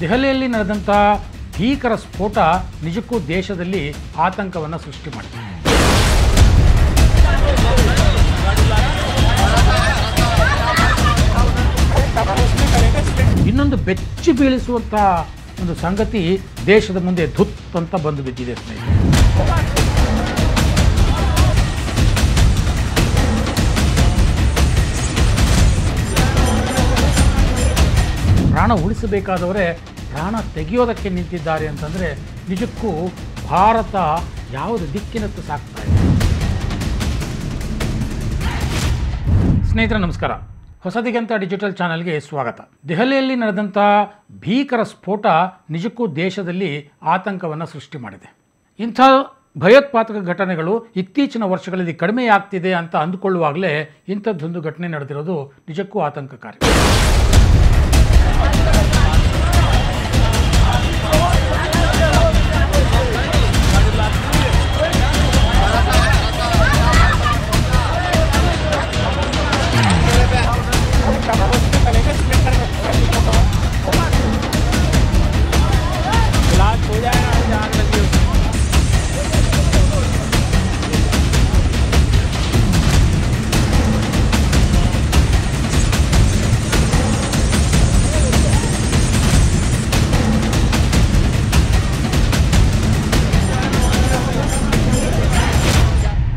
ದೆಹಲಿಯಲ್ಲಿ ನಡೆದಂಥ ಭೀಕರ ಸ್ಫೋಟ ನಿಜಕ್ಕೂ ದೇಶದಲ್ಲಿ ಆತಂಕವನ್ನು ಸೃಷ್ಟಿ ಮಾಡಿದೆ. ಇನ್ನೊಂದು ಬೆಚ್ಚಿ ಬೀಳಿಸುವಂಥ ಒಂದು ಸಂಗತಿ ದೇಶದ ಮುಂದೆ ಧುತ್ ಅಂತ ಬಂದು ಬಿದ್ದಿದೆ ಸ್ನೇಹಿತರೆ. ಪ್ರಾಣ ಉಳಿಸಬೇಕಾದವರೇ ಪ್ರಾಣ ತೆಗೆಯೋದಕ್ಕೆ ನಿಂತಿದ್ದಾರೆ ಅಂತಂದರೆ ನಿಜಕ್ಕೂ ಭಾರತ ಯಾವುದು ದಿಕ್ಕಿನತ್ತ ಸಾಗ್ತಾ ಇದೆ. ಸ್ನೇಹಿತರೆ ನಮಸ್ಕಾರ, ಹೊಸದಿಗಂತ ಡಿಜಿಟಲ್ ಚಾನಲ್ಗೆ ಸ್ವಾಗತ. ದೆಹಲಿಯಲ್ಲಿ ನಡೆದಂಥ ಭೀಕರ ಸ್ಫೋಟ ನಿಜಕ್ಕೂ ದೇಶದಲ್ಲಿ ಆತಂಕವನ್ನು ಸೃಷ್ಟಿ ಮಾಡಿದೆ. ಇಂಥ ಭಯೋತ್ಪಾದಕ ಘಟನೆಗಳು ಇತ್ತೀಚಿನ ವರ್ಷಗಳಲ್ಲಿ ಕಡಿಮೆಯಾಗ್ತಿದೆ ಅಂತ ಅಂದುಕೊಳ್ಳುವಾಗಲೇ ಇಂಥದ್ದೊಂದು ಘಟನೆ ನಡೆದಿರೋದು ನಿಜಕ್ಕೂ ಆತಂಕಕಾರಿ.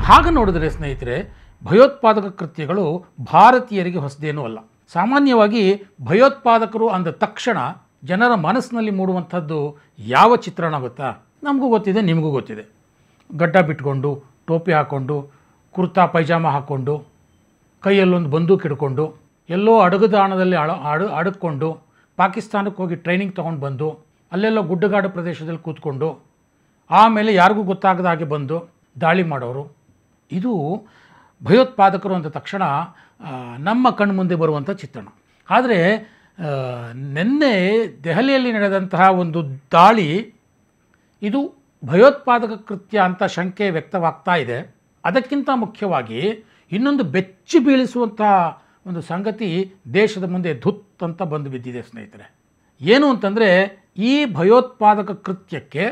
ಹಾಗೆ ನೋಡಿದ್ರೆ ಸ್ನೇಹಿತರೆ, ಭಯೋತ್ಪಾದಕ ಕೃತ್ಯಗಳು ಭಾರತೀಯರಿಗೆ ಹೊಸದೇನೂ ಅಲ್ಲ. ಸಾಮಾನ್ಯವಾಗಿ ಭಯೋತ್ಪಾದಕರು ಅಂದ ತಕ್ಷಣ ಜನರ ಮನಸ್ಸಿನಲ್ಲಿ ಮೂಡುವಂಥದ್ದು ಯಾವ ಚಿತ್ರಣ ಗೊತ್ತಾ? ನಮಗೂ ಗೊತ್ತಿದೆ, ನಿಮಗೂ ಗೊತ್ತಿದೆ. ಗಡ್ಡ ಬಿಟ್ಕೊಂಡು, ಟೋಪಿ ಹಾಕ್ಕೊಂಡು, ಕುರ್ತಾ ಪೈಜಾಮ ಹಾಕ್ಕೊಂಡು, ಕೈಯಲ್ಲೊಂದು ಬಂದೂಕು ಹಿಡ್ಕೊಂಡು, ಎಲ್ಲೋ ಅಡಗುದಾಣದಲ್ಲಿ ಅಡಕ್ಕೊಂಡು, ಪಾಕಿಸ್ತಾನಕ್ಕೆ ಹೋಗಿ ಟ್ರೈನಿಂಗ್ ತೊಗೊಂಡು ಬಂದು, ಅಲ್ಲೆಲ್ಲೋ ಗುಡ್ಡಗಾಡು ಪ್ರದೇಶದಲ್ಲಿ ಕೂತ್ಕೊಂಡು, ಆಮೇಲೆ ಯಾರಿಗೂ ಗೊತ್ತಾಗದ ಹಾಗೆ ಬಂದು ದಾಳಿ ಮಾಡೋರು. ಇದು ಭಯೋತ್ಪಾದಕರು ಅಂದ ತಕ್ಷಣ ನಮ್ಮ ಕಣ್ಣು ಮುಂದೆ ಬರುವಂಥ ಚಿತ್ರಣ. ಆದರೆ ನಿನ್ನೆ ದೆಹಲಿಯಲ್ಲಿ ನಡೆದಂತಹ ಒಂದು ದಾಳಿ ಇದು ಭಯೋತ್ಪಾದಕ ಕೃತ್ಯ ಅಂತ ಶಂಕೆ ವ್ಯಕ್ತವಾಗ್ತಾ ಇದೆ. ಅದಕ್ಕಿಂತ ಮುಖ್ಯವಾಗಿ ಇನ್ನೊಂದು ಬೆಚ್ಚಿ ಬೀಳಿಸುವಂಥ ಒಂದು ಸಂಗತಿ ದೇಶದ ಮುಂದೆ ಧುತ್ ಅಂತ ಬಂದು ಬಿದ್ದಿದೆ ಸ್ನೇಹಿತರೆ. ಏನು ಅಂತಂದರೆ, ಈ ಭಯೋತ್ಪಾದಕ ಕೃತ್ಯಕ್ಕೆ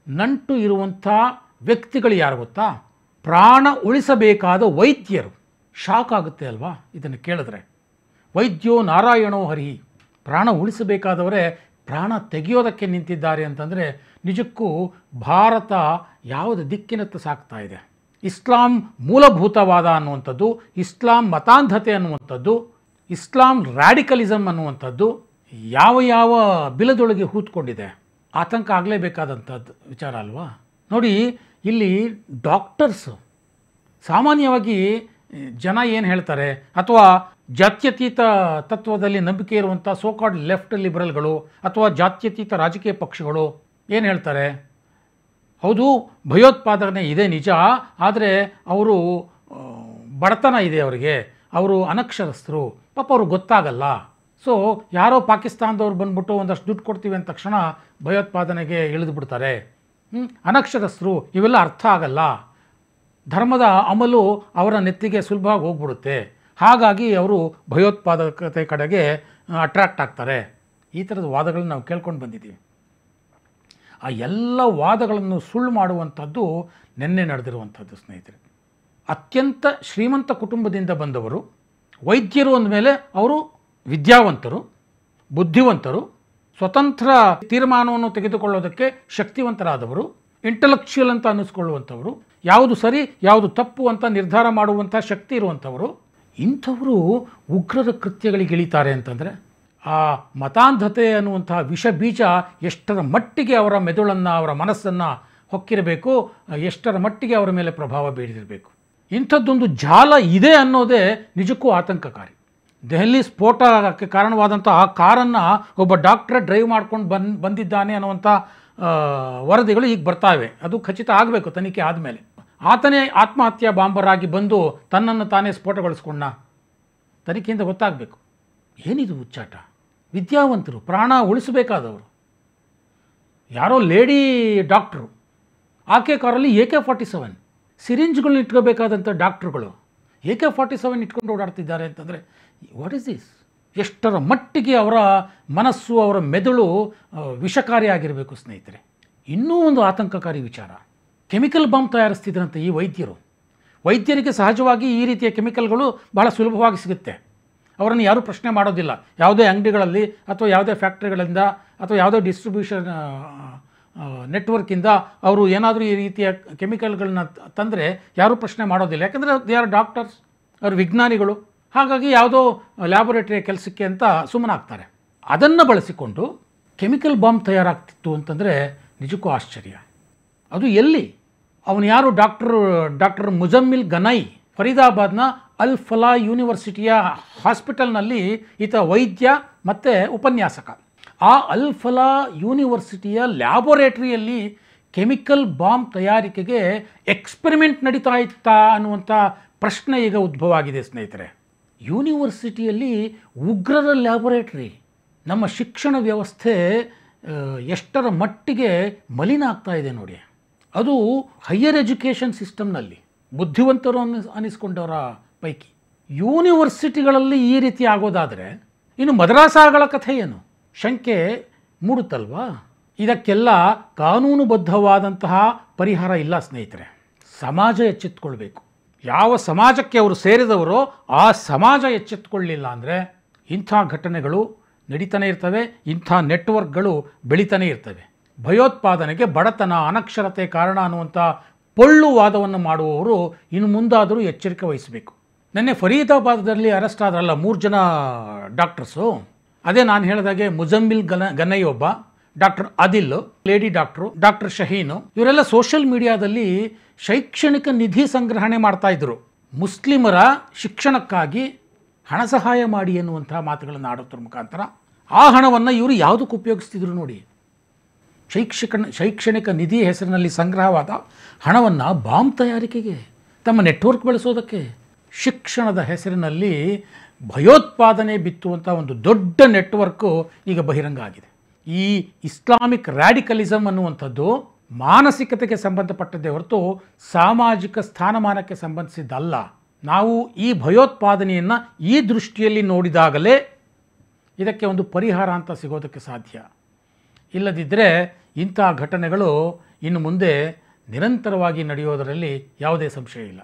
ನಂಟು ಇರುವಂಥ ವ್ಯಕ್ತಿಗಳು ಯಾರು ಗೊತ್ತಾ? ಪ್ರಾಣ ಉಳಿಸಬೇಕಾದ ವೈದ್ಯರು. ಶಾಕ್ ಆಗುತ್ತೆ ಅಲ್ವಾ ಇದನ್ನು ಕೇಳಿದ್ರೆ? ವೈದ್ಯೋ ನಾರಾಯಣೋ ಹರಿ. ಪ್ರಾಣ ಉಳಿಸಬೇಕಾದವರೇ ಪ್ರಾಣ ತೆಗೆಯೋದಕ್ಕೆ ನಿಂತಿದ್ದಾರೆ ಅಂತಂದರೆ ನಿಜಕ್ಕೂ ಭಾರತ ಯಾವುದೇ ದಿಕ್ಕಿನತ್ತ ಸಾಗ್ತಾ ಇದೆ. ಇಸ್ಲಾಂ ಮೂಲಭೂತವಾದ ಅನ್ನುವಂಥದ್ದು, ಇಸ್ಲಾಂ ಮತಾಂಧತೆ ಅನ್ನುವಂಥದ್ದು, ಇಸ್ಲಾಂ ರ್ಯಾಡಿಕಲಿಸಮ್ ಅನ್ನುವಂಥದ್ದು ಯಾವ ಯಾವ ಬಿಲದೊಳಗೆ ಹೂತ್ಕೊಂಡಿದೆ. ಆತಂಕ ಆಗಲೇಬೇಕಾದಂಥದ್ದು ವಿಚಾರ ಅಲ್ವಾ? ನೋಡಿ, ಇಲ್ಲಿ ಡಾಕ್ಟರ್ಸು ಸಾಮಾನ್ಯವಾಗಿ ಜನ ಏನು ಹೇಳ್ತಾರೆ, ಅಥವಾ ಜಾತ್ಯತೀತ ತತ್ವದಲ್ಲಿ ನಂಬಿಕೆ ಇರುವಂಥ ಸೋಕಾಲ್ಡ್ ಲೆಫ್ಟ್ ಲಿಬರಲ್ಗಳು ಅಥವಾ ಜಾತ್ಯತೀತ ರಾಜಕೀಯ ಪಕ್ಷಗಳು ಏನು ಹೇಳ್ತಾರೆ? ಹೌದು, ಭಯೋತ್ಪಾದನೆ ಇದೆ ನಿಜ, ಆದರೆ ಅವರು ಬಡತನ ಇದೆ, ಅವರಿಗೆ, ಅವರು ಅನಕ್ಷರಸ್ಥರು, ಪಾಪ ಅವ್ರಿಗೆ ಗೊತ್ತಾಗಲ್ಲ. ಸೊ ಯಾರೋ ಪಾಕಿಸ್ತಾನದವ್ರು ಬಂದ್ಬಿಟ್ಟು ಒಂದಷ್ಟು ದುಡ್ಡು ಕೊಡ್ತೀವಿ ಅಂದ ತಕ್ಷಣ ಭಯೋತ್ಪಾದನೆಗೆ ಇಳಿದು ಬಿಡ್ತಾರೆ. ಅನಕ್ಷರಸ್ಥರು, ಇವೆಲ್ಲ ಅರ್ಥ ಆಗಲ್ಲ, ಧರ್ಮದ ಅಮಲು ಅವರ ನೆತ್ತಿಗೆ ಸುಲಭವಾಗಿ ಹೋಗ್ಬಿಡುತ್ತೆ, ಹಾಗಾಗಿ ಅವರು ಭಯೋತ್ಪಾದಕತೆ ಕಡೆಗೆ ಅಟ್ರಾಕ್ಟ್ ಆಗ್ತಾರೆ. ಈ ಥರದ ವಾದಗಳನ್ನ ನಾವು ಕೇಳ್ಕೊಂಡು ಬಂದಿದ್ದೀವಿ. ಆ ಎಲ್ಲ ವಾದಗಳನ್ನು ಸುಳ್ಳು ಮಾಡುವಂಥದ್ದು ನಿನ್ನೆ ನಡೆದಿರುವಂಥದ್ದು ಸ್ನೇಹಿತರೆ. ಅತ್ಯಂತ ಶ್ರೀಮಂತ ಕುಟುಂಬದಿಂದ ಬಂದವರು, ವೈದ್ಯರು ಅಂದಮೇಲೆ ಅವರು ವಿದ್ಯಾವಂತರು, ಬುದ್ಧಿವಂತರು, ಸ್ವತಂತ್ರ ತೀರ್ಮಾನವನ್ನು ತೆಗೆದುಕೊಳ್ಳೋದಕ್ಕೆ ಶಕ್ತಿವಂತರಾದವರು, ಇಂಟಲೆಕ್ಚುಯಲ್ ಅಂತ ಅನ್ನಿಸ್ಕೊಳ್ಳುವಂಥವರು, ಯಾವುದು ಸರಿ ಯಾವುದು ತಪ್ಪು ಅಂತ ನಿರ್ಧಾರ ಮಾಡುವಂಥ ಶಕ್ತಿ ಇರುವಂಥವರು. ಇಂಥವರು ಉಗ್ರರ ಕೃತ್ಯಗಳಿಗೆ ಇಳಿತಾರೆ ಅಂತಂದರೆ ಆ ಮತಾಂಧತೆ ಅನ್ನುವಂಥ ವಿಷ ಬೀಜ ಎಷ್ಟರ ಮಟ್ಟಿಗೆ ಅವರ ಮೆದುಳನ್ನು, ಅವರ ಮನಸ್ಸನ್ನು ಹೊಕ್ಕಿರಬೇಕು, ಎಷ್ಟರ ಮಟ್ಟಿಗೆ ಅವರ ಮೇಲೆ ಪ್ರಭಾವ ಬೀರಿರಬೇಕು. ಇಂಥದ್ದೊಂದು ಜಾಲ ಇದೆ ಅನ್ನೋದೇ ನಿಜಕ್ಕೂ ಆತಂಕಕಾರಿ. ದೆಹಲಿ ಸ್ಫೋಟಕ್ಕೆ ಕಾರಣವಾದಂಥ ಆ ಕಾರನ್ನು ಒಬ್ಬ ಡಾಕ್ಟ್ರೇ ಡ್ರೈವ್ ಮಾಡ್ಕೊಂಡು ಬಂದಿದ್ದಾನೆ ಅನ್ನುವಂಥ ವರದಿಗಳು ಈಗ ಬರ್ತಾವೆ. ಅದು ಖಚಿತ ಆಗಬೇಕು ತನಿಖೆ ಆದಮೇಲೆ. ಆತನೇ ಆತ್ಮಹತ್ಯಾ ಬಾಂಬರ್ ಆಗಿ ಬಂದು ತನ್ನನ್ನು ತಾನೇ ಸ್ಫೋಟಗೊಳಿಸ್ಕೊಂಡ. ತನಿಖೆಯಿಂದ ಗೊತ್ತಾಗಬೇಕು. ಏನಿದು ಹುಚ್ಚಾಟ? ವಿದ್ಯಾವಂತರು, ಪ್ರಾಣ ಉಳಿಸಬೇಕಾದವರು, ಯಾರೋ ಲೇಡಿ ಡಾಕ್ಟ್ರು, ಆಕೆ ಕಾರಲ್ಲಿ AK-47 ಸಿರಿಂಜ್ಗಳನ್ನ ಇಟ್ಕೋಬೇಕಾದಂಥ ಡಾಕ್ಟ್ರುಗಳು AK-47 ಇಟ್ಕೊಂಡು ಓಡಾಡ್ತಿದ್ದಾರೆ ಅಂತಂದರೆ ವಾಟ್ ಈಸ್ ದಿಸ್? ಎಷ್ಟರ ಮಟ್ಟಿಗೆ ಅವರ ಮನಸ್ಸು, ಅವರ ಮೆದುಳು ವಿಷಕಾರಿಯಾಗಿರಬೇಕು ಸ್ನೇಹಿತರೆ. ಇನ್ನೂ ಒಂದು ಆತಂಕಕಾರಿ ವಿಚಾರ, ಕೆಮಿಕಲ್ ಬಾಂಬ್ ತಯಾರಿಸ್ತಿದ್ರಂತೆ ಈ ವೈದ್ಯರಿಗೆ ಸಹಜವಾಗಿ ಈ ರೀತಿಯ ಕೆಮಿಕಲ್ಗಳು ಬಹಳ ಸುಲಭವಾಗಿ ಸಿಗುತ್ತೆ. ಅವರನ್ನು ಯಾರೂ ಪ್ರಶ್ನೆ ಮಾಡೋದಿಲ್ಲ. ಯಾವುದೇ ಅಂಗಡಿಗಳಲ್ಲಿ ಅಥವಾ ಯಾವುದೇ ಫ್ಯಾಕ್ಟ್ರಿಗಳಿಂದ ಅಥವಾ ಯಾವುದೇ ಡಿಸ್ಟ್ರಿಬ್ಯೂಷನ್ ನೆಟ್ವರ್ಕಿಂದ ಅವರು ಏನಾದರೂ ಈ ರೀತಿಯ ಕೆಮಿಕಲ್ಗಳನ್ನ ತಂದರೆ ಯಾರೂ ಪ್ರಶ್ನೆ ಮಾಡೋದಿಲ್ಲ. ಯಾಕಂದರೆ ದೇ ಆರ್ ಡಾಕ್ಟರ್ಸ್, ಅವರು ವಿಜ್ಞಾನಿಗಳು. ಹಾಗಾಗಿ ಯಾವುದೋ ಲ್ಯಾಬೊರೇಟರಿಯ ಕೆಲಸಕ್ಕೆ ಅಂತ ಸುಮ್ಮನಾಗ್ತಾರೆ. ಅದನ್ನು ಬಳಸಿಕೊಂಡು ಕೆಮಿಕಲ್ ಬಾಂಬ್ ತಯಾರಾಗ್ತಿತ್ತು ಅಂತಂದರೆ ನಿಜಕ್ಕೂ ಆಶ್ಚರ್ಯ. ಅದು ಎಲ್ಲಿ? ಅವನು ಯಾರು? ಡಾಕ್ಟರ್ ಮುಜಮ್ಮಿಲ್ ಗನೈ, ಫರೀದಾಬಾದ್ನ ಅಲ್ ಫಲಾ ಯೂನಿವರ್ಸಿಟಿಯ ಹಾಸ್ಪಿಟಲ್ನಲ್ಲಿ ಈತ ವೈದ್ಯ ಮತ್ತು ಉಪನ್ಯಾಸಕ. ಆ ಅಲ್ ಫಲಾ ಯೂನಿವರ್ಸಿಟಿಯ ಲ್ಯಾಬೊರೇಟರಿಯಲ್ಲಿ ಕೆಮಿಕಲ್ ಬಾಂಬ್ ತಯಾರಿಕೆಗೆ ಎಕ್ಸ್ಪೆರಿಮೆಂಟ್ ನಡೀತಾ ಇತ್ತಾ ಅನ್ನುವಂಥ ಪ್ರಶ್ನೆ ಈಗ ಉದ್ಭವ ಆಗಿದೆ ಸ್ನೇಹಿತರೆ. ಯೂನಿವರ್ಸಿಟಿಯಲ್ಲಿ ಉಗ್ರರ ಲ್ಯಾಬೊರೇಟರಿ. ನಮ್ಮ ಶಿಕ್ಷಣ ವ್ಯವಸ್ಥೆ ಎಷ್ಟರ ಮಟ್ಟಿಗೆ ಮಲಿನ ಆಗ್ತಾ ಇದೆ ನೋಡಿ. ಅದು ಹೈಯರ್ ಎಜುಕೇಷನ್ ಸಿಸ್ಟಮ್ನಲ್ಲಿ ಬುದ್ಧಿವಂತರು ಅನ್ನಿಸ್ಕೊಂಡವರ ಪೈಕಿ ಯೂನಿವರ್ಸಿಟಿಗಳಲ್ಲಿ ಈ ರೀತಿ ಆಗೋದಾದರೆ ಇನ್ನು ಮದ್ರಾಸಾಗಳ ಕಥೆ ಏನು? ಶಂಕೆ ಮೂಡುತ್ತಲ್ವಾ? ಇದಕ್ಕೆಲ್ಲ ಕಾನೂನುಬದ್ಧವಾದಂತಹ ಪರಿಹಾರ ಇಲ್ಲ ಸ್ನೇಹಿತರೆ. ಸಮಾಜ ಎಚ್ಚೆತ್ತುಕೊಳ್ಬೇಕು. ಯಾವ ಸಮಾಜಕ್ಕೆ ಅವರು ಸೇರಿದವರೋ ಆ ಸಮಾಜ ಎಚ್ಚೆತ್ತುಕೊಳ್ಳಲಿಲ್ಲ ಅಂದರೆ ಇಂಥ ಘಟನೆಗಳು ನಡೀತಾನೆ ಇರ್ತವೆ, ಇಂಥ ನೆಟ್ವರ್ಕ್ಗಳು ಬೆಳೀತಾನೆ ಇರ್ತವೆ. ಭಯೋತ್ಪಾದನೆಗೆ ಬಡತನ, ಅನಕ್ಷರತೆ ಕಾರಣ ಅನ್ನುವಂಥ ಪೊಳ್ಳು ವಾದವನ್ನು ಮಾಡುವವರು ಇನ್ನು ಮುಂದಾದರೂ ಎಚ್ಚರಿಕೆ ವಹಿಸಬೇಕು. ನೆನ್ನೆ ಫರೀದಾಬಾದಲ್ಲಿ ಅರೆಸ್ಟ್ ಆದ್ರಲ್ಲ 3 ಜನ ಡಾಕ್ಟರ್ಸು, ಅದೇ ನಾನು ಹೇಳಿದಾಗೆ ಮುಜಮ್ಮಿಲ್ ಗನೈ ಒಬ್ಬ, ಡಾಕ್ಟರ್ ಆದಿಲ್, ಲೇಡಿ ಡಾಕ್ಟರ್ ಶಹೀನು, ಇವರೆಲ್ಲ ಸೋಷಿಯಲ್ ಮೀಡಿಯಾದಲ್ಲಿ ಶೈಕ್ಷಣಿಕ ನಿಧಿ ಸಂಗ್ರಹಣೆ ಮಾಡ್ತಾಯಿದ್ರು. ಮುಸ್ಲಿಮರ ಶಿಕ್ಷಣಕ್ಕಾಗಿ ಹಣ ಸಹಾಯ ಮಾಡಿ ಎನ್ನುವಂಥ ಮಾತುಗಳನ್ನು ಆಡೋದ್ರ ಮುಖಾಂತರ ಆ ಹಣವನ್ನು ಇವರು ಯಾವುದಕ್ಕೆ ಉಪಯೋಗಿಸ್ತಿದ್ರು ನೋಡಿ. ಶೈಕ್ಷಣಿಕ ನಿಧಿ ಹೆಸರಿನಲ್ಲಿ ಸಂಗ್ರಹವಾದ ಹಣವನ್ನು ಬಾಂಬ್ ತಯಾರಿಕೆಗೆ, ತಮ್ಮ ನೆಟ್ವರ್ಕ್ ಬೆಳೆಸೋದಕ್ಕೆ, ಶಿಕ್ಷಣದ ಹೆಸರಿನಲ್ಲಿ ಭಯೋತ್ಪಾದನೆ ಬಿತ್ತುವಂಥ ಒಂದು ದೊಡ್ಡ ನೆಟ್ವರ್ಕು ಈಗ ಬಹಿರಂಗ ಆಗಿದೆ. ಈ ಇಸ್ಲಾಮಿಕ್ ರ್ಯಾಡಿಕಲಿಸಮ್ ಅನ್ನುವಂಥದ್ದು ಮಾನಸಿಕತೆಗೆ ಸಂಬಂಧಪಟ್ಟದ್ದೇ ಹೊರತು ಸಾಮಾಜಿಕ ಸ್ಥಾನಮಾನಕ್ಕೆ ಸಂಬಂಧಿಸಿದ್ದಲ್ಲ. ನಾವು ಈ ಭಯೋತ್ಪಾದನೆಯನ್ನು ಈ ದೃಷ್ಟಿಯಲ್ಲಿ ನೋಡಿದಾಗಲೇ ಇದಕ್ಕೆ ಒಂದು ಪರಿಹಾರ ಅಂತ ಸಿಗೋದಕ್ಕೆ ಸಾಧ್ಯ. ಇಲ್ಲದಿದ್ದರೆ ಇಂಥ ಘಟನೆಗಳು ಇನ್ನು ಮುಂದೆ ನಿರಂತರವಾಗಿ ನಡೆಯೋದರಲ್ಲಿ ಯಾವುದೇ ಸಂಶಯ ಇಲ್ಲ.